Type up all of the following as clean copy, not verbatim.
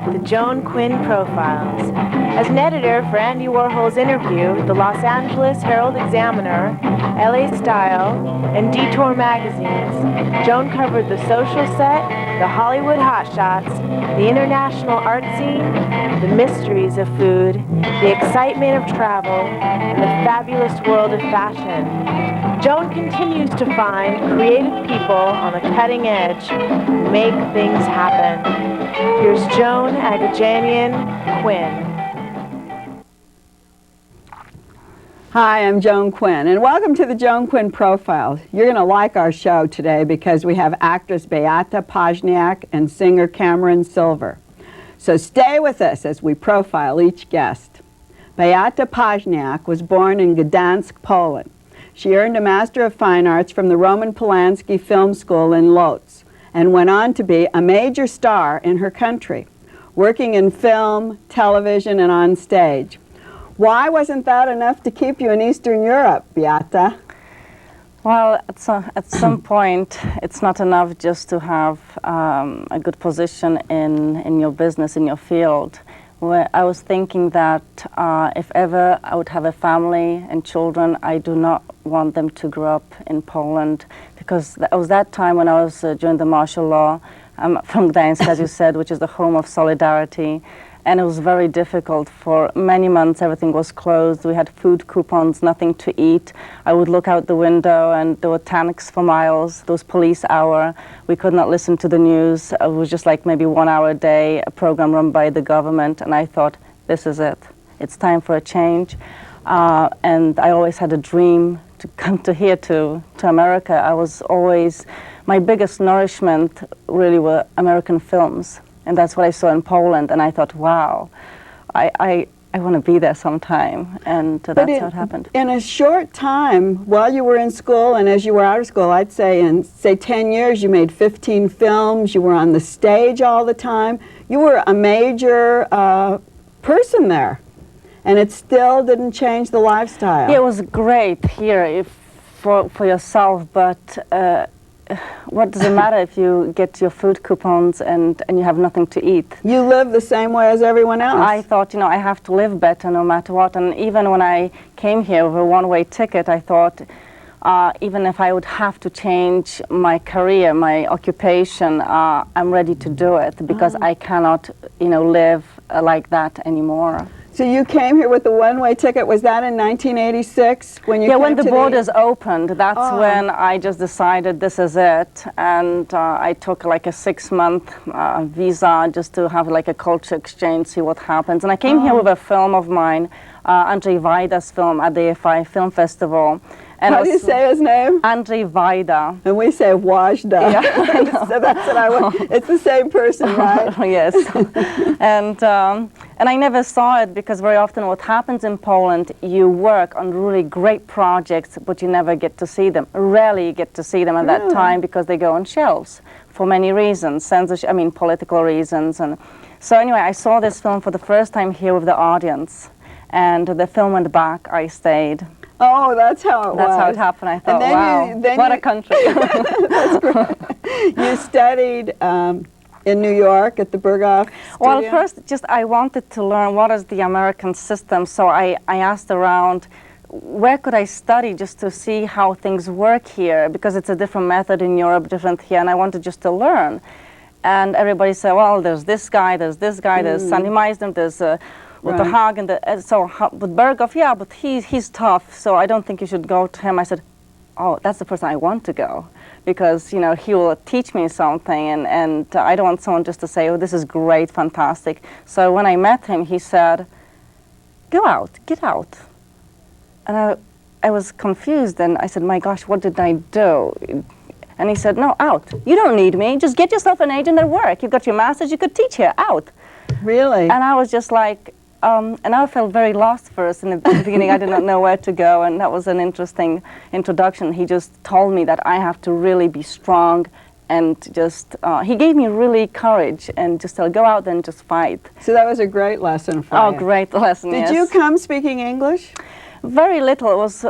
the Joan Quinn Profiles. As an editor for Andy Warhol's Interview, the Los Angeles Herald-Examiner, LA Style, and Detour magazines, Joan covered the social set, the Hollywood hotshots, the international art scene, the mysteries of food, the excitement of travel, and the fabulous world of fashion. Joan continues to find creative people on the cutting edge who make things happen. Here's Joan Agajanian Quinn. Hi, I'm Joan Quinn, and welcome to the Joan Quinn Profiles. You're going to like our show today because we have actress Beata Pozniak and singer Cameron Silver. So stay with us as we profile each guest. Beata Pozniak was born in Gdansk, Poland. She earned a Master of Fine Arts from the Roman Polanski Film School in Lodz and went on to be a major star in her country, working in film, television, and on stage. Why wasn't that enough to keep you in Eastern Europe, Beata? Well, at some point, it's not enough just to have a good position in your business, in your field. Where I was thinking that if ever I would have a family and children, I do not want them to grow up in Poland, because it was that time when I was doing the martial law. I'm from Gdańsk, as you said, which is the home of solidarity. And it was very difficult. For many months, everything was closed. We had food coupons, nothing to eat. I would look out the window, and there were tanks for miles. There was police hour. We could not listen to the news. It was just like maybe 1 hour a day, a program run by the government. And I thought, this is it. It's time for a change. And I always had a dream to come to here, to America. I was always, my biggest nourishment really were American films. And that's what I saw in Poland, and I thought, wow, I want to be there sometime, and that's how it happened. In a short time, while you were in school and as you were out of school, I'd say in, 10 years, you made 15 films, you were on the stage all the time. You were a major person there, and it still didn't change the lifestyle. It was great here for yourself, but what does it matter if you get your food coupons and you have nothing to eat? You live the same way as everyone else. I thought, you know, I have to live better no matter what. And even when I came here with a one-way ticket, I thought, even if I would have to change my career, my occupation, I'm ready to do it, because I cannot, you know, live like that anymore. So you came here with the one-way ticket. Was that in 1986 when you came when the to borders opened, that's when I just decided this is it. And I took like a 6-month visa just to have like a culture exchange, see what happens. And I came here with a film of mine, Andrzej Wajda's film at the AFI Film Festival. And how do you say his name? Andrzej Wajda. And we say Wajda. Yeah, so that's what I want. It's the same person, right? Yes. And I never saw it, because very often what happens in Poland, you work on really great projects, but you never get to see them. Rarely get to see them at that time, because they go on shelves for many reasons, censorship, I mean political reasons. And so anyway, I saw this film for the first time here with the audience, and the film went back, I stayed. Oh, that's how it was. That's how it happened. I thought, wow, what a country. That's great. You studied in New York at the Berghoff Studio? Well, first, I wanted to learn what is the American system, so I asked around, where could I study just to see how things work here, because it's a different method in Europe, different here, and I wanted just to learn. And everybody said, well, there's this guy, there's Sandy Meisner, there's with the Haag, and with Berghoff, yeah, but he's tough, so I don't think you should go to him. I said, oh, that's the person I want to go, because, you know, he will teach me something, and I don't want someone just to say, oh, this is great, fantastic. So when I met him, he said, go out, get out. And I was confused, and I said, my gosh, what did I do? And he said, no, out. You don't need me. Just get yourself an agent at work. You've got your master's, you could teach here, out. Really? And I was just like, and I felt very lost first. In the beginning, I did not know where to go, and that was an interesting introduction. He just told me that I have to really be strong, and just, he gave me really courage, and just go out there and just fight. So that was a great lesson for you. Oh, great lesson, yes. Did you come speaking English? Very little. It was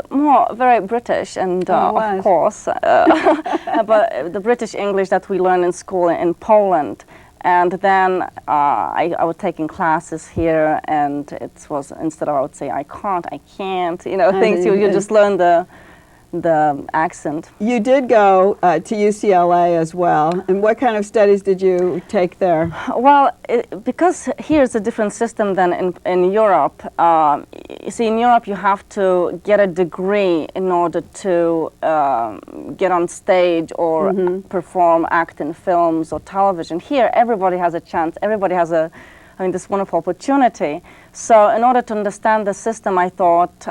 very British, and of course, but the British English that we learn in school in Poland. And then I was taking classes here, and it was, instead of I would say I can't, you know, things you just learn the accent. You did go to UCLA as well, and what kind of studies did you take there? Well, because here it's a different system than in Europe. You see, in Europe you have to get a degree in order to get on stage or perform, act in films or television. Here, everybody has a chance. Everybody has this wonderful opportunity. So in order to understand the system, I thought,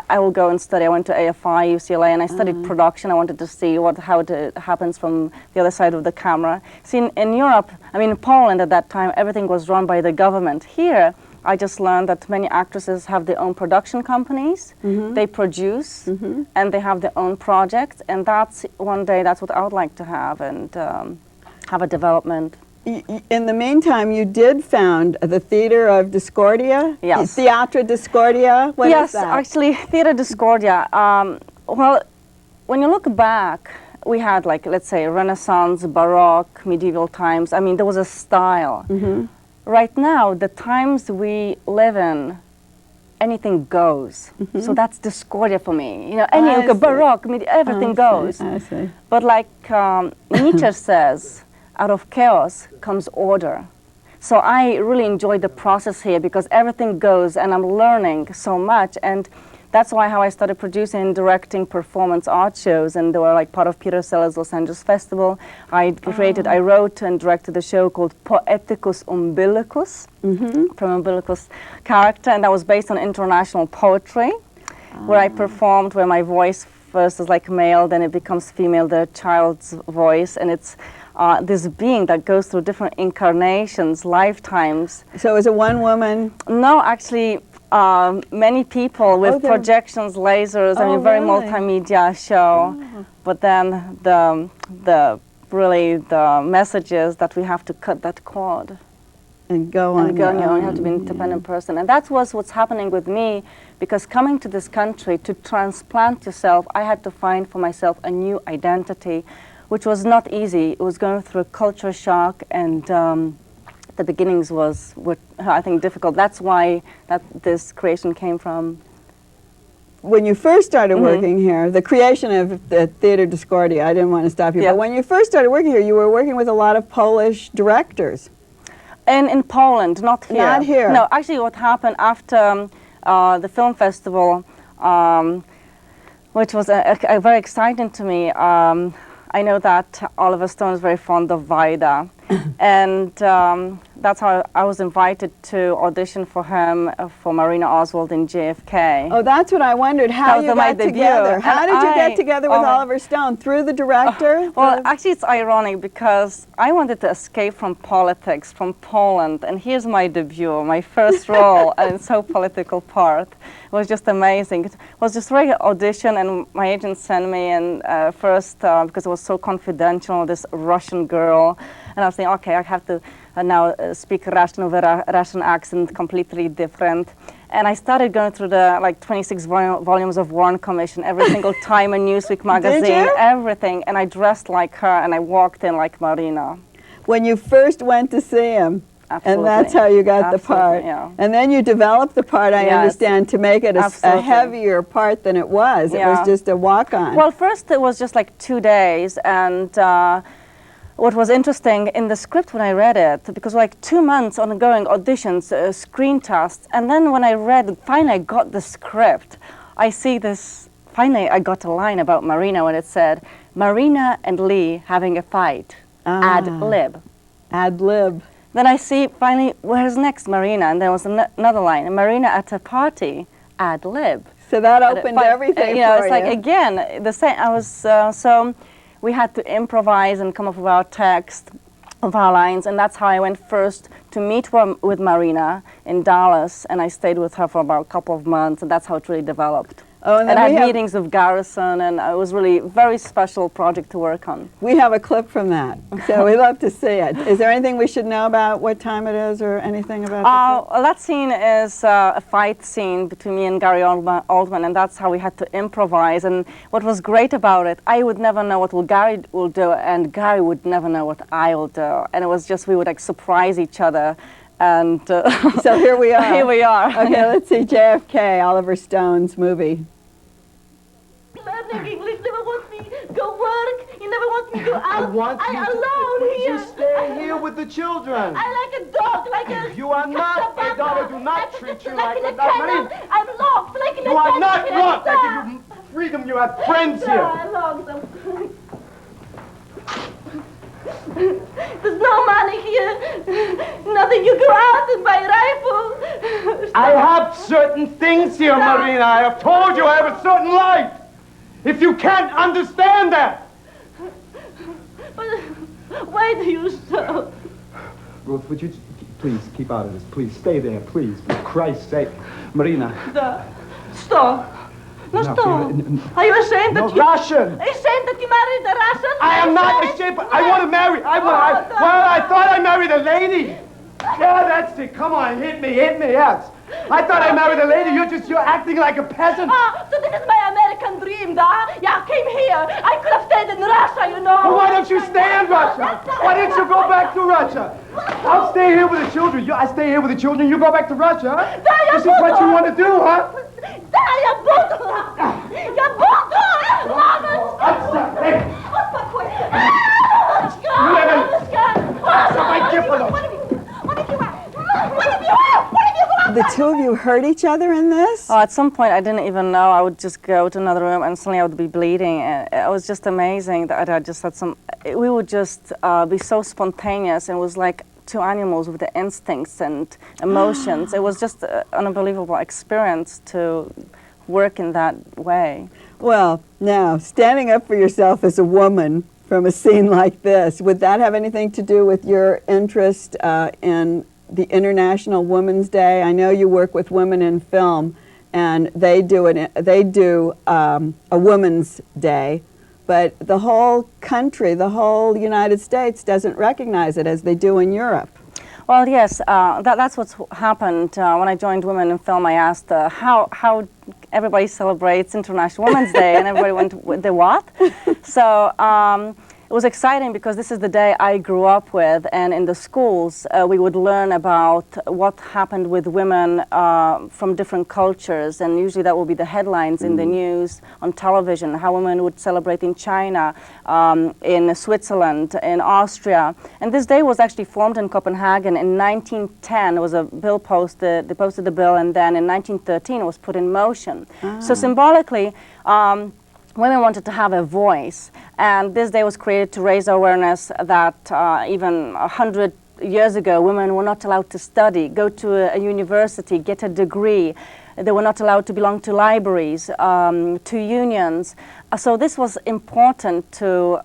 I will go and study. I went to AFI, UCLA, and I studied production. I wanted to see how it happens from the other side of the camera. See, in Europe, I mean, in Poland at that time, everything was run by the government. Here, I just learned that many actresses have their own production companies. They produce, and they have their own projects. And that's, one day, that's what I would like to have, and have a development. In the meantime, you did found the Theater of Discordia? Yes. Theatre Discordia? What is that? Yes, actually, Theater Discordia. Well, when you look back, we had, like, let's say, Renaissance, Baroque, medieval times. I mean, there was a style. Right now, the times we live in, anything goes. So that's Discordia for me. You know, any Baroque, everything goes. I see. But like Nietzsche says, out of chaos comes order. So I really enjoy the process here because everything goes and I'm learning so much, and that's why how I started producing and directing performance art shows, and they were like part of Peter Sellers' Los Angeles Festival. I wrote and directed a show called Poeticus Umbilicus, from Umbilicus character, and that was based on international poetry, where I performed, where my voice first is like male, then it becomes female, the child's voice, and it's this being that goes through different incarnations, lifetimes. So is it one woman? No, actually, many people with projections, lasers. I mean, very multimedia show. But then the message is that we have to cut that cord. And go on. And go on your own. You have to be an independent person. And that was what's happening with me, because coming to this country to transplant yourself, I had to find for myself a new identity, which was not easy. It was going through a culture shock, and the beginnings were, I think, difficult. That's why this creation came from. When you first started working here, the creation of the Theater Discordia, I didn't want to stop you, but when you first started working here, you were working with a lot of Polish directors. And in Poland, not here. Not here. No, actually what happened after the film festival, which was very exciting to me, I know that Oliver Stone is very fond of Vida, and that's how I was invited to audition for him for Marina Oswald in JFK. Oh, that's what I wondered, how you got together. How did you get together with Oliver Stone? Through the director? Well, actually it's ironic because I wanted to escape from politics, from Poland, and here's my debut, my first role, and it's so political part. It was just amazing. It was just a regular audition, and my agent sent me, and first, because it was so confidential, this Russian girl, and I was thinking, okay, I have to now speak Russian with a Russian accent, completely different. And I started going through the 26 volumes of Warren Commission, every single Time and Newsweek magazine, everything. And I dressed like her, and I walked in like Marina. When you first went to see him, Absolutely. and that's how you got the part. Yeah. And then you developed the part, I understand, to make it a heavier part than it was. It was just a walk-on. Well, first it was just like 2 days, and what was interesting in the script when I read it, because like 2 months ongoing auditions, screen tests, and then when I read, finally I got the script, I see this, finally I got a line about Marina when it said, Marina and Lee having a fight, ad lib. Ad lib. Then I see, finally, where's next Marina? And there was another line, Marina at a party, ad lib. So that opened everything you know, for it's like, again, the same, I was, so we had to improvise and come up with our text of our lines, and that's how I went first to meet with Marina in Dallas, and I stayed with her for about a couple of months, and that's how it really developed. Oh, and And then I we had have, meetings with Garrison, and it was really a very special project to work on. we have a clip from that, so we'd love to see it. Is there anything we should know about what time it is or anything about the clip? Well, that scene is a fight scene between me and Gary Oldman, and that's how we had to improvise. And what was great about it, I would never know what Gary will do, and Gary would never know what I will do. And it was just, we would like surprise each other. And So here we are. Here we are. Okay, let's see JFK, Oliver Stone's movie. Learning English, never wants me go work. He never wants me go out. I want you alone to here. you stay here with the children. I like a dog, like a. You are not. A daughter do not treat you like in a a dog. kennel. I'm locked, like in a You are kennel. not locked. I give you freedom. You have friends here. I'm locked. There's no money here. Nothing. You go out and buy rifle. I have certain things here, Marina. I have told you I have a certain life. If you can't understand that. But why do you stop? Ruth, would you please keep out of this? Please stay there, please. For Christ's sake. Marina. Stop. No, No, stop. Are you ashamed No, that you... Russian. Ashamed that you married a Russian? I am not ashamed, but I want to marry. Well, I thought I married a lady. Yeah, that's it. Come on, hit me, yes. I thought I married a lady. You're acting like a peasant. So this is my American dream, da? Yeah, I came here. I could have stayed in Russia, you know. Well, why don't you stay in Russia? Why didn't you go back to Russia? I'll stay here with the children. I stay here with the children. You go back to Russia. This is what you want to do, huh? Da, я буду! Я буду! Мама! Hey, Успокой! The two of you hurt each other in this? Oh, at some point, I didn't even know. I would just go to another room, and suddenly I would be bleeding. And it was just amazing that I just had some. We would just be so spontaneous, and it was like two animals with the instincts and emotions. It was just an unbelievable experience to work in that way. Well, now, standing up for yourself as a woman from a scene like this, would that have anything to do with your interest in the International Women's Day? I know you work with women in film, and they do a Women's Day, but the whole country, the whole United States doesn't recognize it as they do in Europe. Well, yes, that's what's happened. When I joined Women in Film, I asked how everybody celebrates International Women's Day, and everybody went, the what? So it was exciting because this is the day I grew up with, and in the schools we would learn about what happened with women from different cultures, and usually that would be the headlines in the news, on television, how women would celebrate in China, in Switzerland, in Austria. And this day was actually formed in Copenhagen in 1910. It was a bill posted, they posted the bill, and then in 1913 it was put in motion. So symbolically, women wanted to have a voice, and this day was created to raise awareness that even 100 years ago, women were not allowed to study, go to a university, get a degree. They were not allowed to belong to libraries, to unions. So this was important to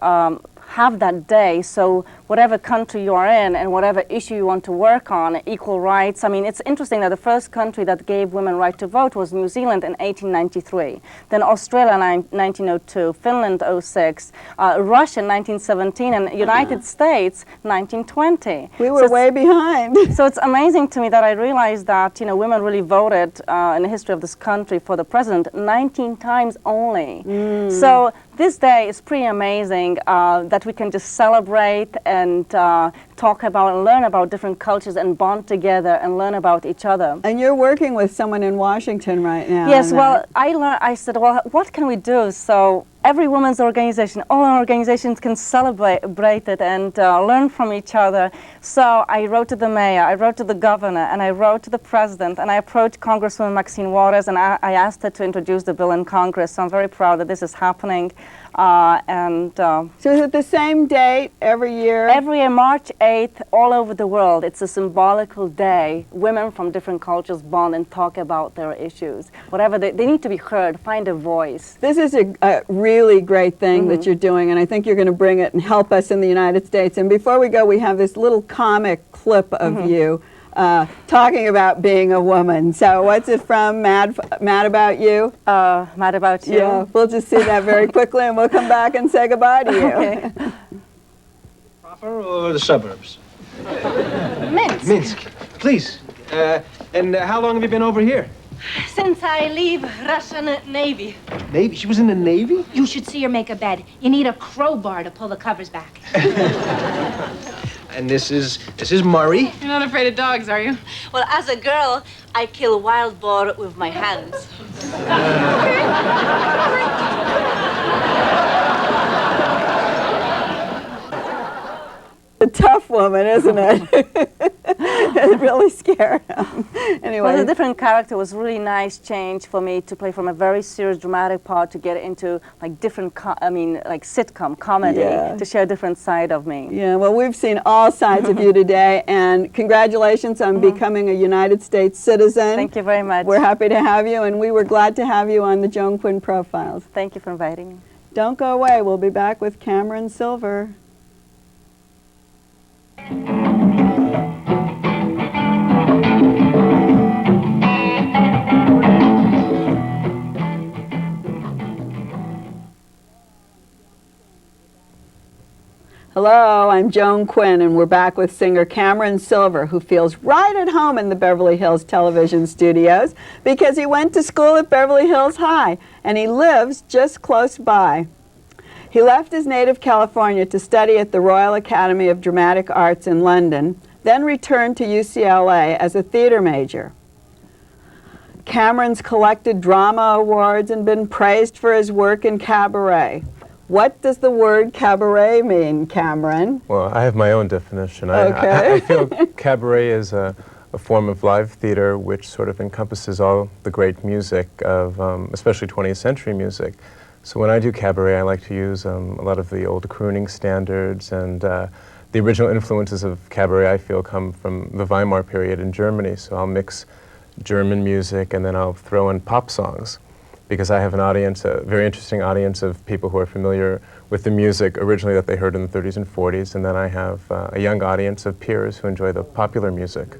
have that day, so whatever country you are in and whatever issue you want to work on, equal rights. I mean, it's interesting that the first country that gave women right to vote was New Zealand in 1893, then Australia in 1902, Finland 06, Russia in 1917, and United States 1920. We were way behind. So it's amazing to me that I realized that, you know, women really voted in the history of this country for the president 19 times only. So this day is pretty amazing that we can just celebrate and talk about and learn about different cultures and bond together and learn about each other. And you're working with someone in Washington right now. Yes, well, I said, well, what can we do? So every women's organization, all our organizations can celebrate it and learn from each other. So I wrote to the mayor, I wrote to the governor, and I wrote to the president, and I approached Congresswoman Maxine Waters, and I asked her to introduce the bill in Congress. So I'm very proud that this is happening. So is it the same date every year? Every year, March 8th, all over the world, it's a symbolical day. Women from different cultures bond and talk about their issues. Whatever, they need to be heard, find a voice. This is a really great thing that you're doing, and I think you're going to bring it and help us in the United States. And before we go, we have this little comic clip of you talking about being a woman. So what's it from, Mad About You? Mad About You? Yeah, we'll just see that very quickly and we'll come back and say goodbye to you. Okay. Proper or the suburbs? Minsk. Minsk. Please. And how long have you been over here? Since I leave Russian Navy. Navy? She was in the Navy? You should see her make a bed. You need a crowbar to pull the covers back. And this is Murray. You're not afraid of dogs, are you? Well, as a girl, I kill wild boar with my hands. A tough woman, isn't it? It really scared him. Anyway. Well, a different character was really nice change for me to play from a very serious dramatic part to get into like different, like sitcom comedy, Yeah. to share a different side of me. Yeah, well, we've seen all sides of you today, and congratulations on becoming a United States citizen. Thank you very much. We're happy to have you, and we were glad to have you on the Joan Quinn Profiles. Thank you for inviting me. Don't go away. We'll be back with Cameron Silver. Hello, I'm Joan Quinn, and we're back with singer Cameron Silver, who feels right at home in the Beverly Hills television studios because he went to school at Beverly Hills High, and he lives just close by. He left his native California to study at the Royal Academy of Dramatic Arts in London, then returned to UCLA as a theater major. Cameron's collected drama awards and been praised for his work in cabaret. What does the word cabaret mean, Cameron? Well, I have my own definition. Okay. I feel cabaret is a form of live theater which sort of encompasses all the great music of, especially 20th century music. So when I do cabaret, I like to use a lot of the old crooning standards, and the original influences of cabaret, I feel, come from the Weimar period in Germany. So I'll mix German music and then I'll throw in pop songs, because I have an audience, a very interesting audience of people who are familiar with the music originally that they heard in the 30s and 40s, and then I have a young audience of peers who enjoy the popular music.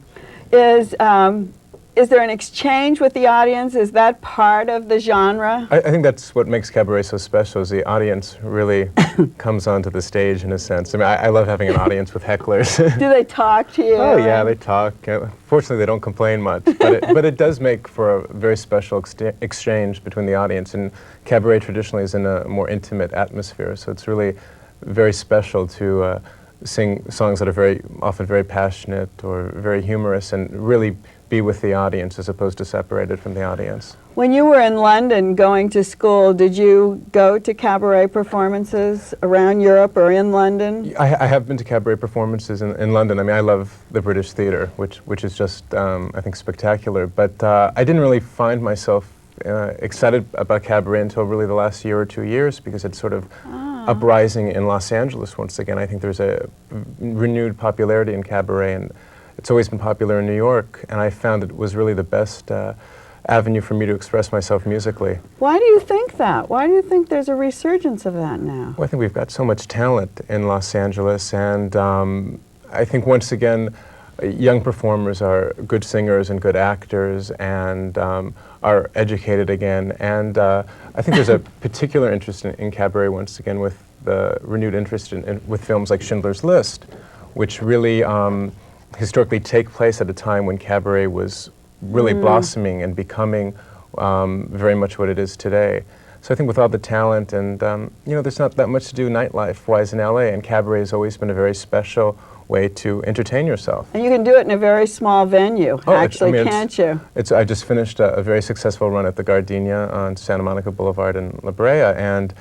Is there an exchange with the audience? Is that part of the genre? I think that's what makes cabaret so special, is the audience really comes onto the stage in a sense. I mean, I love having an audience with hecklers. Do they talk to you? Oh yeah, they talk. Fortunately, they don't complain much, but it does make for a very special exchange between the audience. And cabaret traditionally is in a more intimate atmosphere, so it's really very special to sing songs that are often very passionate or very humorous, and really be with the audience as opposed to separated from the audience. When you were in London going to school, did you go to cabaret performances around Europe or in London? I have been to cabaret performances in London. I mean, I love the British theatre, which is just, I think, spectacular. But I didn't really find myself excited about cabaret until really the last year or 2 years, because it's sort of uprising in Los Angeles once again. I think there's a renewed popularity in cabaret, and it's always been popular in New York, and I found it was really the best avenue for me to express myself musically. Why do you think that? Why do you think there's a resurgence of that now? Well, I think we've got so much talent in Los Angeles, and I think once again, young performers are good singers and good actors, and are educated again. And I think there's a particular interest in cabaret once again, with the renewed interest with films like Schindler's List, which really historically take place at a time when cabaret was really blossoming and becoming very much what it is today. So I think with all the talent and, you know, there's not that much to do nightlife-wise in LA, and cabaret has always been a very special way to entertain yourself. And you can do it in a very small venue, actually, can't you? I just finished a very successful run at the Gardenia on Santa Monica Boulevard in La Brea, and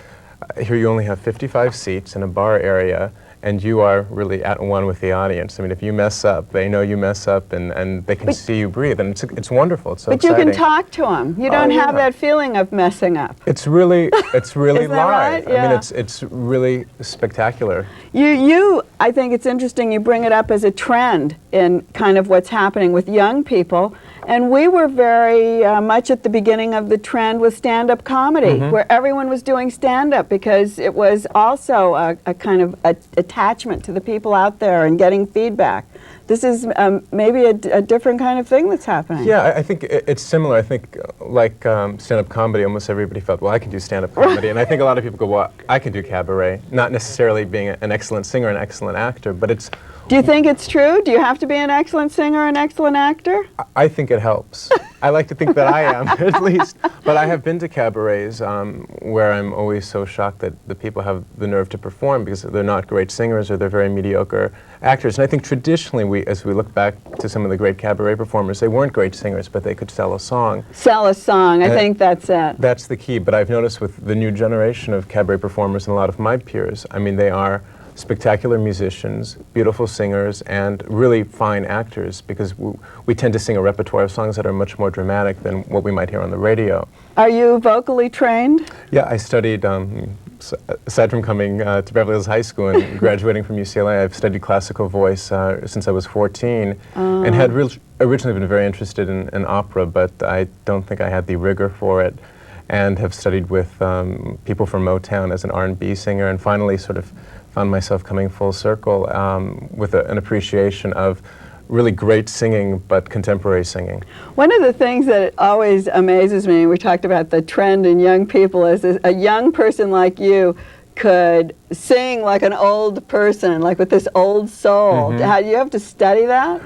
here you only have 55 seats in a bar area, and you are really at one with the audience. I mean, if you mess up, they know you mess up, and they can see you breathe, and it's wonderful. It's so exciting. You can talk to them. You don't have that feeling of messing up. It's really Isn't live. that right? Yeah. I mean, it's really spectacular. I think it's interesting you bring it up as a trend in kind of what's happening with young people, And we were very much at the beginning of the trend with stand-up comedy, where everyone was doing stand-up because it was also a kind of attachment to the people out there and getting feedback. This is maybe a different kind of thing that's happening. Yeah, I think it's similar. I think like stand-up comedy, almost everybody felt, well, I can do stand-up comedy. And I think a lot of people go, well, I can do cabaret. Not necessarily being an excellent singer, an excellent actor, but it's... Do you think it's true? Do you have to be an excellent singer, an excellent actor? I think it helps. I like to think that I am, at least. But I have been to cabarets where I'm always so shocked that the people have the nerve to perform because they're not great singers or they're very mediocre actors. And I think traditionally, as we look back to some of the great cabaret performers, they weren't great singers, but they could sell a song. Sell a song, I think that's it. That's the key. But I've noticed with the new generation of cabaret performers and a lot of my peers, I mean, they are spectacular musicians, beautiful singers, and really fine actors because we tend to sing a repertoire of songs that are much more dramatic than what we might hear on the radio. Are you vocally trained? Yeah, I studied, aside from coming to Beverly Hills High School and graduating from UCLA, I've studied classical voice since I was 14 and had originally been very interested in opera, but I don't think I had the rigor for it and have studied with people from Motown as an R&B singer and finally sort of found myself coming full circle with an appreciation of really great singing, but contemporary singing. One of the things that always amazes me, we talked about the trend in young people, is a young person like you could sing like an old person, like with this old soul. How do you have to study that?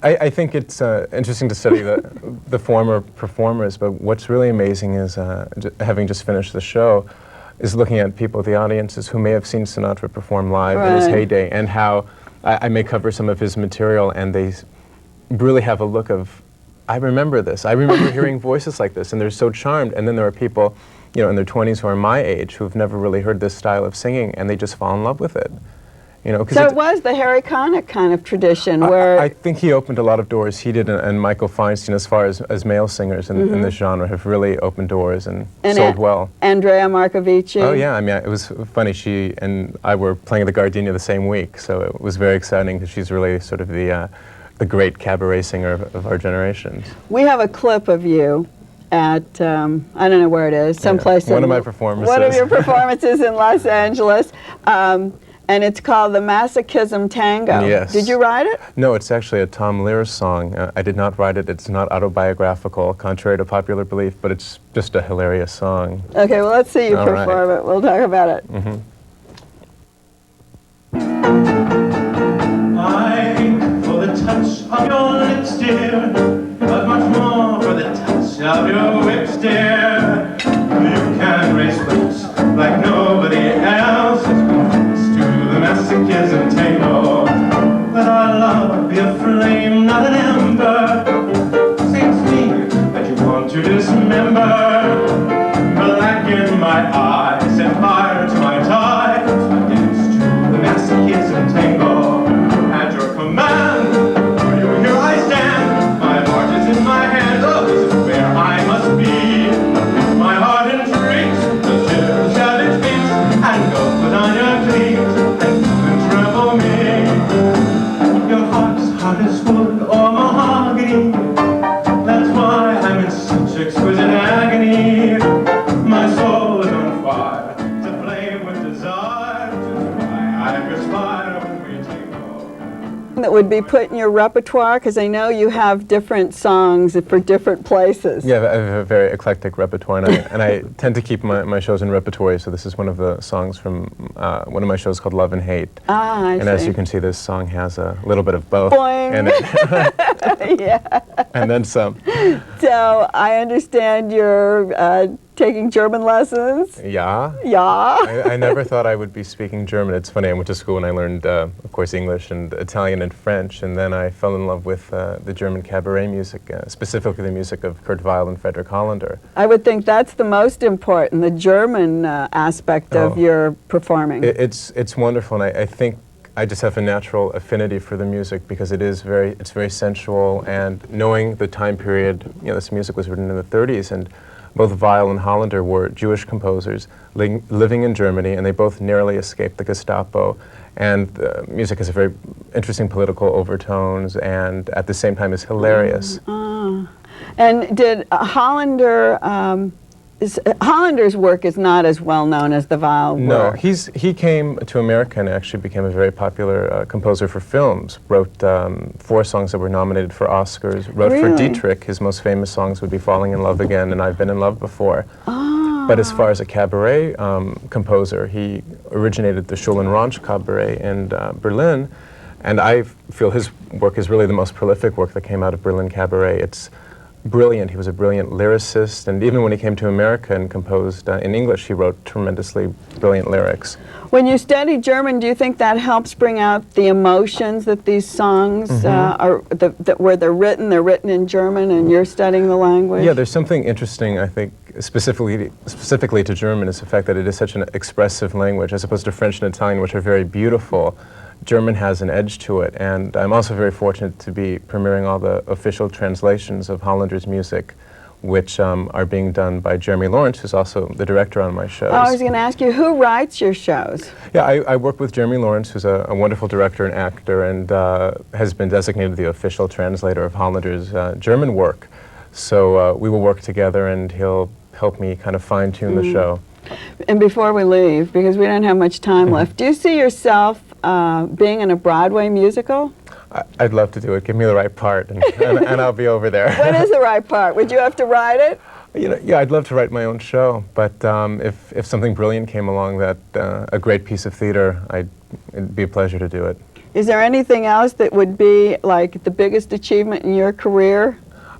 I think it's interesting to study the former performers, but what's really amazing is, having just finished the show, is looking at people, the audiences, who may have seen Sinatra perform live in his heyday, and how I may cover some of his material, and they really have a look of, I remember this. I remember hearing voices like this, and they're so charmed. And then there are people, you know, in their 20s who are my age who have never really heard this style of singing, and they just fall in love with it. You know, so it was the Harry Connick kind of tradition where... I think he opened a lot of doors. He did, and Michael Feinstein, as far as male singers in this genre, have really opened doors and sold well. Andrea Marcovici. Oh yeah, I mean, it was funny. She and I were playing the Gardenia the same week, so it was very exciting because she's really sort of the great cabaret singer of our generations. We have a clip of you at, I don't know where it is, someplace one of my performances. One of your performances in Los Angeles. And it's called the Masochism Tango. Yes. Did you write it? No, it's actually a Tom Lehrer song. I did not write it. It's not autobiographical, contrary to popular belief, but it's just a hilarious song. Okay, well, let's see you perform it. We'll talk about it. I, for the touch of your lips, dear, but much more for the touch of your whips, dear. You can race whips like nobody else. Masochism tango, but our love be a flame, not an ember. Seems to me that you want to dismember. Black in my eyes, set fire to my tie. I dance to the masochism tango. At your command, for you here I stand. My heart is in my hand. Oh, this is where I must be. My heart intrigues, the chill savage beats, and go put on your cleats. Hard as wood or mahogany. That's why I'm in such exquisite agony. My soul is on fire, to flame with desire. Just why I perspire when we tango. That would be put in your repertoire, because I know you have different songs for different places. Yeah, I have a very eclectic repertoire, and I tend to keep my shows in repertory, so this is one of the songs from one of my shows called Love and Hate. Ah, I see. And as you can see, this song has a little bit of both in it. Yeah. And then some. So I understand you're taking German lessons? Yeah. Yeah. I never thought I would be speaking German. It's funny, I went to school and I learned, of course, English and Italian and French, and then I fell in love with the German cabaret music, specifically the music of Kurt Weill and Frederick Hollander. I would think that's the most important, the German aspect of your performing. It's wonderful, and I think I just have a natural affinity for the music because it's very sensual, and knowing the time period, you know, this music was written in the 30s, and both Weill and Hollander were Jewish composers living in Germany, and they both narrowly escaped the Gestapo. And the music has a very interesting political overtones, and at the same time is hilarious. And did Hollander's work is not as well known as the Weill No, work. he came to America and actually became a very popular composer for films. Wrote 4 songs that were nominated for Oscars. Wrote for Really? Dietrich. His most famous songs would be Falling in Love Again and I've Been in Love Before. Ah. But as far as a cabaret composer, he originated the Schulen Ranch Cabaret in Berlin, and I feel his work is really the most prolific work that came out of Berlin Cabaret. It's brilliant. He was a brilliant lyricist, and even when he came to America and composed in English, he wrote tremendously brilliant lyrics. When you study German, do you think that helps bring out the emotions that these songs are, where they're written in German and you're studying the language? Yeah, there's something interesting, I think, specifically to German, is the fact that it is such an expressive language, as opposed to French and Italian, which are very beautiful. German has an edge to it, and I'm also very fortunate to be premiering all the official translations of Hollander's music, which are being done by Jeremy Lawrence, who's also the director on my shows. Oh, I was going to ask you, who writes your shows? Yeah, I work with Jeremy Lawrence, who's a wonderful director and actor, and has been designated the official translator of Hollander's German work. So we will work together, and he'll help me kind of fine-tune the show. And before we leave, because we don't have much time left, do you see yourself being in a Broadway musical? I'd love to do it. Give me the right part, and I'll be over there. What is the right part? Would you have to write it? You know, yeah, I'd love to write my own show, but if something brilliant came along, that a great piece of theater, it'd be a pleasure to do it. Is there anything else that would be like the biggest achievement in your career?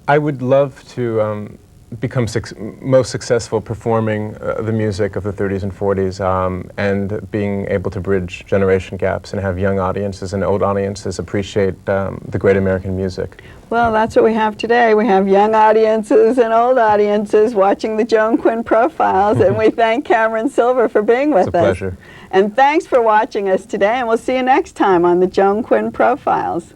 I would love to become most successful performing the music of the 30s and 40s and being able to bridge generation gaps and have young audiences and old audiences appreciate the great American music. Well, that's what we have today. We have young audiences and old audiences watching the Joan Quinn Profiles, and we thank Cameron Silver for being with us. It's a pleasure. And thanks for watching us today, and we'll see you next time on the Joan Quinn Profiles.